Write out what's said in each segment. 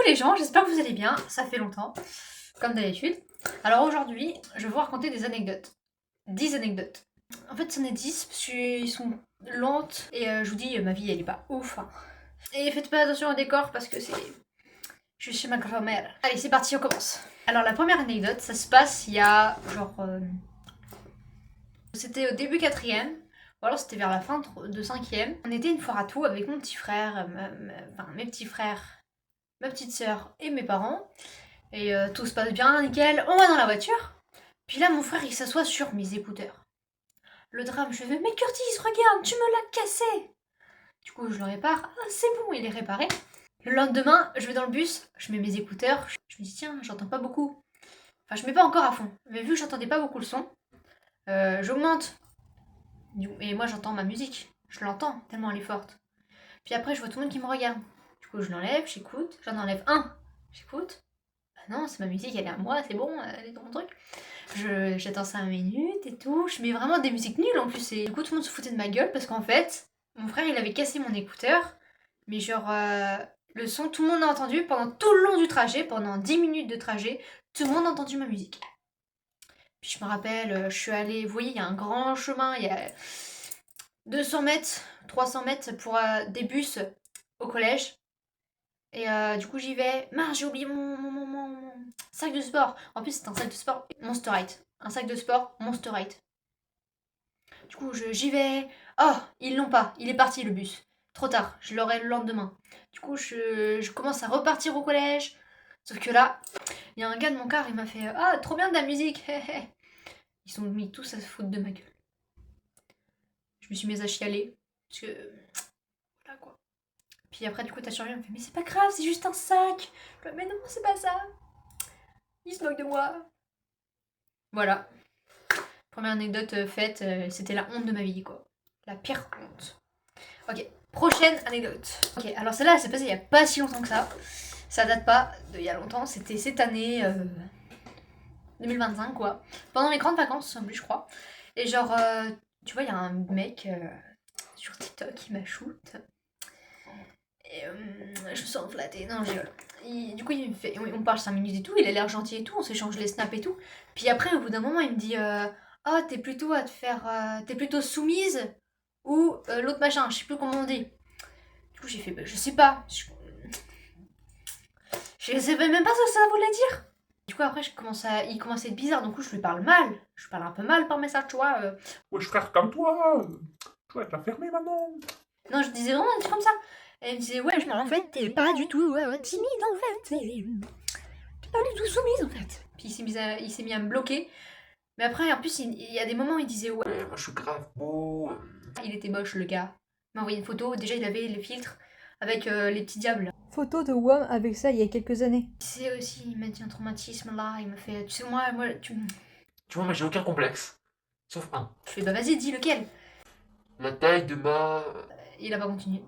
les gens, j'espère que vous allez bien, ça fait longtemps, comme d'habitude. Alors aujourd'hui, je vais vous raconter des anecdotes. 10 anecdotes. En fait, c'en est 10 parce qu'ils sont lentes et je vous dis, ma vie elle est pas ouf. Hein. Et faites pas attention au décor parce que c'est... Je suis chez ma grand-mère. Allez, c'est parti, on commence. Alors la première anecdote, ça se passe il y a genre... C'était au début 4ème, ou alors c'était vers la fin de 5ème. On était une foire à tout avec mon petit frère, mes petits frères, ma petite sœur et mes parents. Et tout se passe bien, nickel. On va dans la voiture. Puis là, mon frère, il s'assoit sur mes écouteurs. Le drame, je fais, mais Curtis, regarde, tu me l'as cassé. Du coup, je le répare. Ah, c'est bon, il est réparé. Le lendemain, je vais dans le bus, je mets mes écouteurs. Je me dis, tiens, j'entends pas beaucoup. Enfin, je mets pas encore à fond. Mais vu que j'entendais pas beaucoup le son, j'augmente. Et moi, j'entends ma musique. Je l'entends, tellement elle est forte. Puis après, je vois tout le monde qui me regarde. Du coup, je l'enlève, j'écoute. J'en enlève un, j'écoute. Bah non, c'est ma musique, elle est à moi, c'est bon, elle est dans mon truc. J'attends 5 minutes et tout. Je mets vraiment des musiques nulles en plus. Et du coup, tout le monde se foutait de ma gueule parce qu'en fait, mon frère, il avait cassé mon écouteur. Mais genre, le son, tout le monde a entendu pendant tout le long du trajet, pendant 10 minutes de trajet, tout le monde a entendu ma musique. Puis je me rappelle, je suis allée, vous voyez, il y a un grand chemin, il y a 200 mètres, 300 mètres pour des bus au collège. Et du coup, j'y vais. Mince, j'ai oublié mon sac de sport. En plus, c'est un sac de sport Monsterite. Un sac de sport Monsterite. Du coup, j'y vais. Oh, ils l'ont pas. Il est parti le bus. Trop tard. Je l'aurai le lendemain. Du coup, je commence à repartir au collège. Sauf que là, il y a un gars de mon car, il m'a fait ah, trop bien de la musique. Ils sont mis tous à se foutre de ma gueule. Je me suis mise à chialer. Parce que. Voilà quoi. Puis après, du coup, ta survie me fait mais c'est pas grave, c'est juste un sac. Je fais, mais non, c'est pas ça. Il se moque de moi. Voilà. Première anecdote faite, c'était la honte de ma vie, quoi. La pire honte. Ok, prochaine anecdote. Ok, alors celle-là, elle s'est passée il y a pas si longtemps que ça. Ça date pas d'il y a longtemps, c'était cette année 2025, quoi. Pendant mes grandes vacances, en plus, je crois. Et genre, tu vois, il y a un mec sur TikTok qui m'a shoot. Et je me sens flattée. Non, je rigole. Du coup, il me fait, on parle 5 minutes et tout, il a l'air gentil et tout, on s'échange les snaps et tout. Puis après, au bout d'un moment, il me dit oh, t'es plutôt à te faire. T'es plutôt soumise ou l'autre machin, je sais plus comment on dit. Du coup, j'ai fait bah, je sais pas. Je savais même pas ce que ça voulait dire. Du coup, après, il commence à être bizarre, donc je lui parle mal. Je lui parle un peu mal par message, tu vois. Wesh frère, comme toi, tu vas te la fermer maintenant. Non, je disais vraiment des trucs comme ça. Et elle me disait ouais, En fait, t'es pas du tout timide en fait. T'es pas du tout soumise en fait. Puis il s'est mis à me bloquer. Mais après, en plus, il y a des moments où il disait ouais. Ouais, moi je suis grave beau. Il était moche, le gars. Il m'a envoyé une photo. Déjà, il avait les filtres avec les petits diables. Photo de WOM avec ça il y a quelques années. C'est aussi, il m'a dit un traumatisme là. Il m'a fait, tu sais, moi, tu. Tu vois, moi j'ai aucun complexe. Sauf un. Je fais, bah vas-y, dis lequel. La taille de ma. Il a pas continué.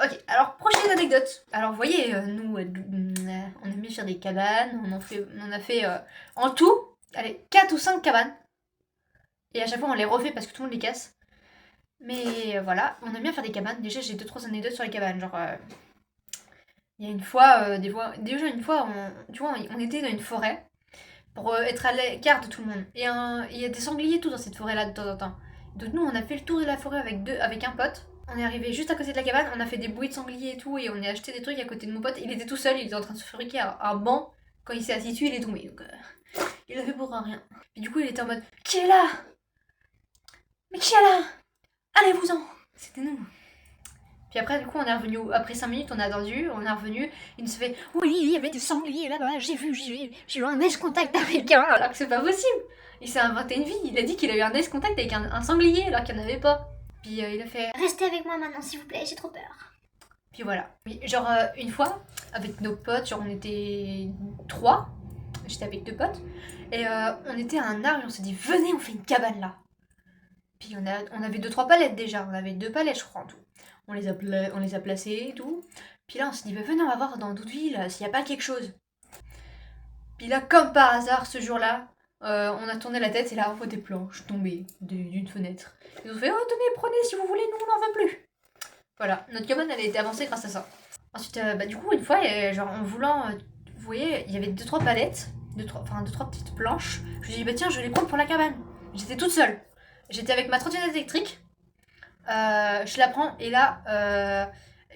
Ok, alors prochaine anecdote. Alors vous voyez, nous, on aime bien faire des cabanes. On a fait en tout, allez, 4 ou 5 cabanes. Et à chaque fois, on les refait parce que tout le monde les casse. Mais voilà, on aime bien faire des cabanes. Déjà, j'ai 2-3 anecdotes sur les cabanes. Genre, il y a une fois, déjà une fois, tu vois, on était dans une forêt pour être à l'écart de tout le monde. Et il y a des sangliers tout dans cette forêt-là de temps en temps. Donc nous, on a fait le tour de la forêt avec un pote. On est arrivé juste à côté de la cabane, on a fait des bruits de sangliers et tout, et on a acheté des trucs à côté de mon pote. Il était tout seul, il était en train de se fabriquer un banc. Quand il s'est assis dessus, il est tombé. Donc, il a fait pour rien. Et du coup, il était en mode qui est là? Mais qui est là? Allez-vous-en! C'était nous. Puis après, du coup, on est revenu. Après 5 minutes, on a attendu, on est revenu. Il nous fait Oui, il y avait des sangliers là-bas, j'ai eu un contact avec un. alors que c'est pas possible! Il s'est inventé une vie. Il a dit qu'il a eu un contact avec un sanglier alors qu'il n'y en avait pas. Puis il a fait Restez avec moi maintenant, s'il vous plaît, j'ai trop peur. puis voilà. Oui, genre une fois, avec nos potes, genre on était 3, j'étais avec 2 potes, et on était à un arbre et on s'est dit venez on fait une cabane là. Puis on avait 2-3 palettes déjà, on avait 2 palettes je crois en tout. On les a placées et tout. Puis là on s'est dit bah, venez on va voir dans d'autres villes s'il n'y a pas quelque chose. Puis là comme par hasard ce jour-là, on a tourné la tête et là on voit des planches tombées d'une fenêtre. Ils ont fait oh tenez prenez si vous voulez, nous on n'en veut plus. Voilà, notre cabane elle a été avancée grâce à ça. Ensuite, bah, du coup, une fois, genre en voulant, vous voyez, il y avait 2-3 palettes, enfin 2-3 petites planches. Je me suis dit, bah tiens, je vais les prendre pour la cabane. J'étais toute seule. J'étais avec ma trottinette électrique. Je la prends et là,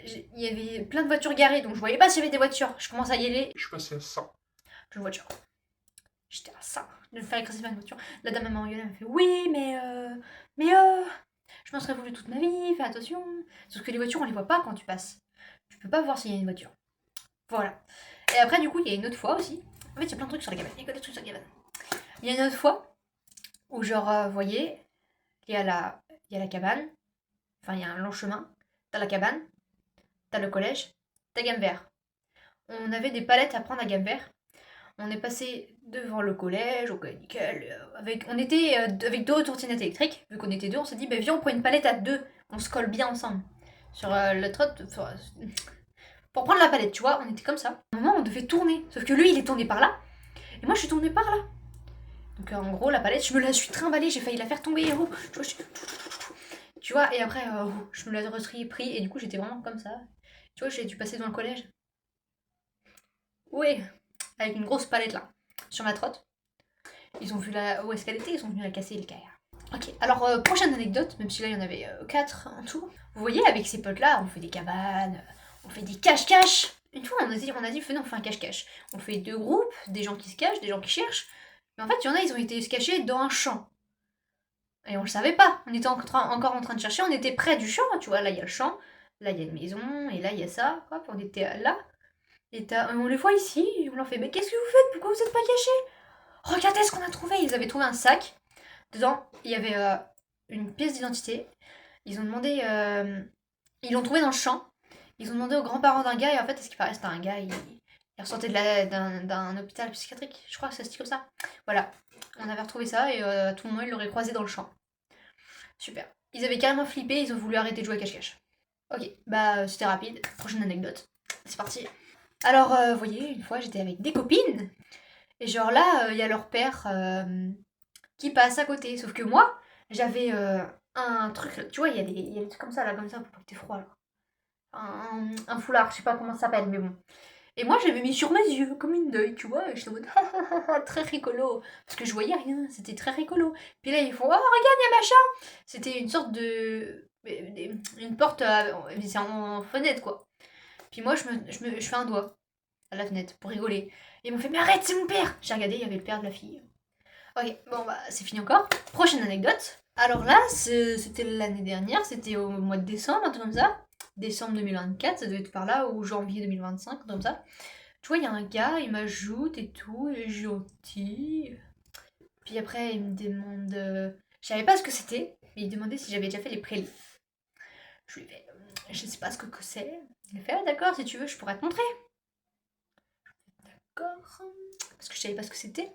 il y avait plein de voitures garées, donc je voyais pas s'il y avait des voitures. Je commence à y aller. Je suis passé à ça. Une voiture. J'étais à ça. De me faire écraser par une voiture. La dame m'a engueulé, elle me fait oui, je m'en serais voulu toute ma vie, fais attention. Sauf que les voitures, on les voit pas quand tu passes. Tu peux pas voir s'il y a une voiture. Voilà. Et après, du coup, il y a une autre fois aussi. En fait, il y a plein de trucs sur la cabane. Il y a que des trucs sur la cabane. Il y a une autre fois où, genre, vous voyez, il y a la cabane. Enfin, il y a un long chemin. T'as la cabane, t'as le collège, t'as gamme vert. On avait des palettes à prendre à gamme vert. On est passé devant le collège, ok, nickel. On était avec 2 trottinettes électriques. Vu qu'on était deux, on s'est dit, bah, viens, on prend une palette à 2. On se colle bien ensemble. Sur la trotte. Pour prendre la palette, tu vois, on était comme ça. À un moment, on devait tourner. Sauf que lui, il est tourné par là. Et moi, je suis tournée par là. Donc, en gros, la palette, je me la suis trimballée. J'ai failli la faire tomber. Tu vois, tu vois, et après, je me la repris. Et du coup, j'étais vraiment comme ça. Tu vois, j'ai dû passer dans le collège. Oui, avec une grosse palette là, sur ma trotte. Ils ont vu où est-ce qu'elle était, ils sont venus la casser le cahier. Ok, alors prochaine anecdote, même si là il y en avait 4 en tout. Vous voyez, avec ces potes là, on fait des cabanes, on fait des cache-cache. Une fois on a dit, venez on fait un cache-cache. On fait 2 groupes, des gens qui se cachent, des gens qui cherchent. Mais en fait, il y en a, ils ont été se cacher dans un champ. Et on le savait pas, on était encore en train de chercher, on était près du champ, tu vois, là il y a le champ, là il y a une maison, et là il y a ça, hop, on était là. Et on les voit ici, et on leur fait, mais qu'est-ce que vous faites? Pourquoi vous êtes pas cachés? Regardez ce qu'on a trouvé. Ils avaient trouvé un sac. Dedans, il y avait une pièce d'identité. Ils ont demandé, ils l'ont trouvé dans le champ. Ils ont demandé aux grands-parents d'un gars, et en fait, à ce qui paraît, c'était un gars, il ressortait d'un hôpital psychiatrique. Je crois que ça se dit comme ça. Voilà. On avait retrouvé ça, et à tout moment, ils l'auraient croisé dans le champ. Super. Ils avaient carrément flippé, ils ont voulu arrêter de jouer à cache-cache. Ok, bah c'était rapide. Prochaine anecdote. C'est parti. Alors, vous voyez, une fois, j'étais avec des copines. Et genre là, il y a leur père qui passe à côté. Sauf que moi, j'avais un truc, tu vois, il y a des trucs comme ça, là, comme ça, pour pas que t'aies froid, là. Un foulard, je sais pas comment ça s'appelle, mais bon. Et moi, j'avais mis sur mes yeux, comme une deuil, tu vois, et j'étais en mode, très rigolo. Parce que je voyais rien, c'était très rigolo. Puis là, ils font, oh, regarde, il y a machin. C'était une sorte de... Une porte, c'est en fenêtre, quoi. Puis moi, je fais un doigt à la fenêtre pour rigoler. Et ils m'ont fait, mais arrête, c'est mon père. J'ai regardé, il y avait le père de la fille. Ok, bon bah c'est fini encore. Prochaine anecdote. Alors là, c'était l'année dernière, c'était au mois de décembre, un truc comme ça. Décembre 2024, ça devait être par là, ou janvier 2025, comme ça. Tu vois, il y a un gars, il m'ajoute et tout, il est gentil. Puis après, il me demande... Je savais pas ce que c'était, mais il demandait si j'avais déjà fait les prélis. Je lui ai fait, je sais pas ce que c'est. Il a fait, ah d'accord, si tu veux, je pourrais te montrer. D'accord. Parce que je savais pas ce que c'était.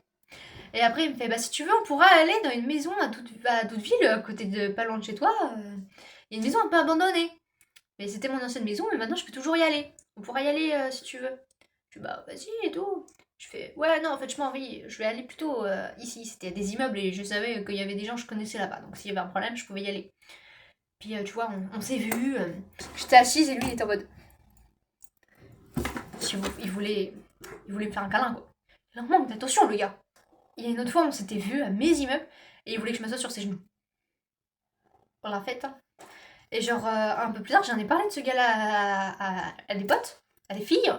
Et après, il me fait, bah si tu veux, on pourra aller dans une maison à Douteville, à côté de, pas loin de chez toi. Il y a une maison un peu abandonnée. Mais c'était mon ancienne maison, mais maintenant je peux toujours y aller. On pourra y aller si tu veux. Je fais, bah vas-y et tout. Je fais, ouais, non, en fait, je m'en vais. Je vais aller plutôt ici. C'était des immeubles et je savais qu'il y avait des gens que je connaissais là-bas. Donc s'il y avait un problème, je pouvais y aller. Puis tu vois, on s'est vus. J'étais assise et lui, il était en mode. Il voulait me faire un câlin, quoi. Il manque d'attention, le gars. Il y a une autre fois, on s'était vu à mes immeubles et il voulait que je m'assoie sur ses genoux. Pour la fête. Hein. Et genre, un peu plus tard, j'en ai parlé de ce gars-là à des potes, à des filles.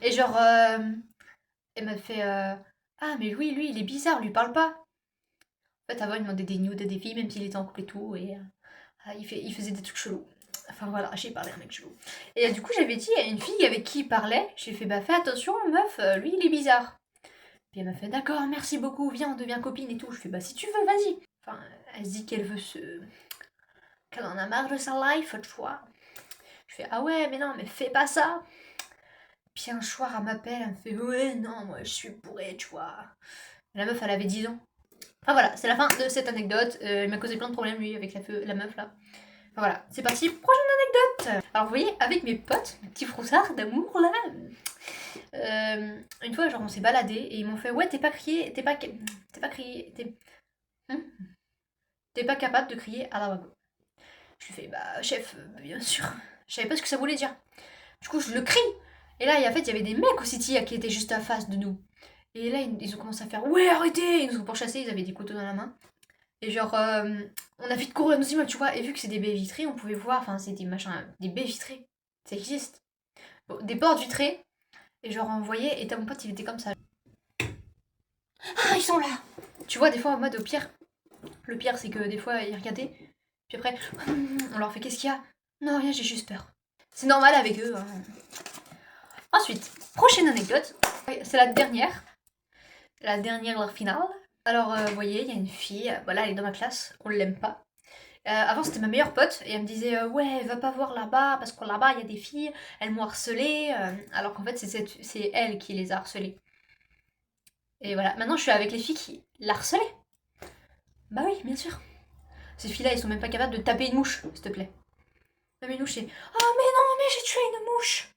Et genre, elle m'a fait ah, mais lui, il est bizarre, lui parle pas. En fait, avant, il demandait des nudes à des filles, même s'il était en couple et tout. Et il faisait des trucs chelous. Enfin voilà, j'ai parlé à un mec chelou. Et du coup, j'avais dit à une fille avec qui il parlait, j'ai fait, bah fais attention, meuf, lui, il est bizarre. Puis elle m'a fait, d'accord, merci beaucoup, viens, on devient copine et tout. Je fais, bah si tu veux, vas-y. Enfin, elle se dit qu'elle veut qu'elle en a marre de sa life, tu vois. Je fais, ah ouais, mais non, mais fais pas ça. Puis un soir, elle m'appelle, elle me fait, ouais, non, moi je suis bourrée, tu vois. La meuf, elle avait 10 ans. Enfin voilà, c'est la fin de cette anecdote. Il m'a causé plein de problèmes, lui, avec la meuf là. Enfin voilà, c'est parti, prochaine anecdote. Alors vous voyez, avec mes potes, mes petits froussards d'amour là. Une fois, genre, on s'est baladé et ils m'ont fait, ouais, t'es pas capable de crier à la wagon. Je lui fais, bah, chef, bien sûr. Je savais pas ce que ça voulait dire. Du coup, je le crie. Et là, en fait, il y avait des mecs aussi qui étaient juste à face de nous. Et là, ils ont commencé à faire ouais, arrêtez! Ils nous ont pourchassés, ils avaient des couteaux dans la main. Et genre, on a vite couru à nos immeubles, tu vois. Et vu que c'est des baies vitrées, on pouvait voir, enfin, c'est des machins, des baies vitrées. Ça existe. Bon, des portes vitrées. Et genre, on voyait, et t'as mon pote, il était comme ça. Ah, ils sont là! Tu vois, des fois, en mode, au pire, le pire, c'est que des fois, ils regardaient. Puis après, on leur fait qu'est-ce qu'il y a? Non, rien, j'ai juste peur. C'est normal avec eux. Hein. Ensuite, prochaine anecdote. C'est la dernière. La dernière finale. Alors, vous voyez, il y a une fille, voilà, elle est dans ma classe, on l'aime pas. Avant, c'était ma meilleure pote, et elle me disait ouais, va pas voir là-bas, parce que là-bas, il y a des filles, elles m'ont harcelée, alors qu'en fait, c'est elle qui les a harcelées. Et voilà, maintenant, je suis avec les filles qui l'harcelaient. Bah oui, bien sûr. Ces filles-là, ils sont même pas capables de taper une mouche, s'il te plaît. Même une mouche, c'est oh, mais non, mais j'ai tué une mouche!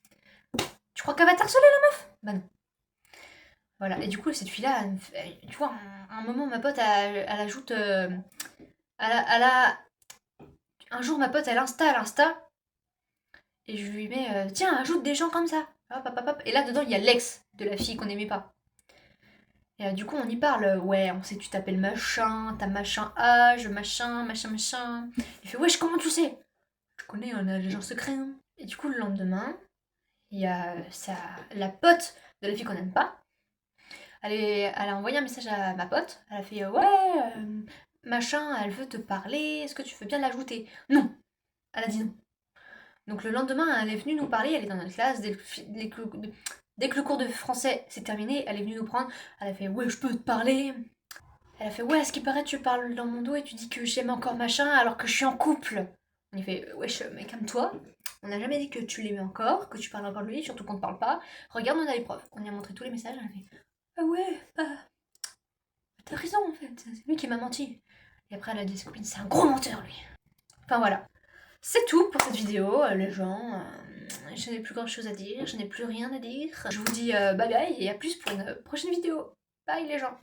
Tu crois qu'elle va t'harceler, la meuf? Bah non. Voilà, et du coup, cette fille-là, tu vois, à un moment, ma pote, elle ajoute. Un jour, ma pote, elle installe Insta, et je lui mets tiens, ajoute des gens comme ça. Hop, hop, hop, hop. Et là, dedans, il y a l'ex de la fille qu'on n'aimait pas. Et du coup, on y parle. Ouais, on sait que tu t'appelles machin, t'as machin âge, machin, machin, machin. Il fait wesh, comment tu sais? Je connais un agent secret. Hein. Et du coup, le lendemain, il y a la pote de la fille qu'on n'aime pas. Elle a envoyé un message à ma pote. Elle a fait ouais, machin, elle veut te parler. Est-ce que tu veux bien l'ajouter? Non. Elle a dit non. Donc le lendemain, elle est venue nous parler. Elle est dans notre classe. Dès que le cours de français s'est terminé, elle est venue nous prendre. Elle a fait ouais, je peux te parler. Elle a fait ouais, à ce qui paraît, tu parles dans mon dos et tu dis que j'aime encore machin alors que je suis en couple. On lui fait wesh, mais calme-toi. On n'a jamais dit que tu l'aimais encore, que tu parles encore de lui, surtout qu'on ne parle pas. Regarde, on a les preuves. On lui a montré tous les messages. Elle a fait ah ouais, bah. T'as raison en fait, c'est lui qui m'a menti. Et après, elle a dit à ses copines, c'est un gros menteur lui. Enfin voilà. C'est tout pour cette vidéo, les gens. Je n'ai plus grand chose à dire, je n'ai plus rien à dire. Je vous dis bye bye et à plus pour une prochaine vidéo. Bye les gens.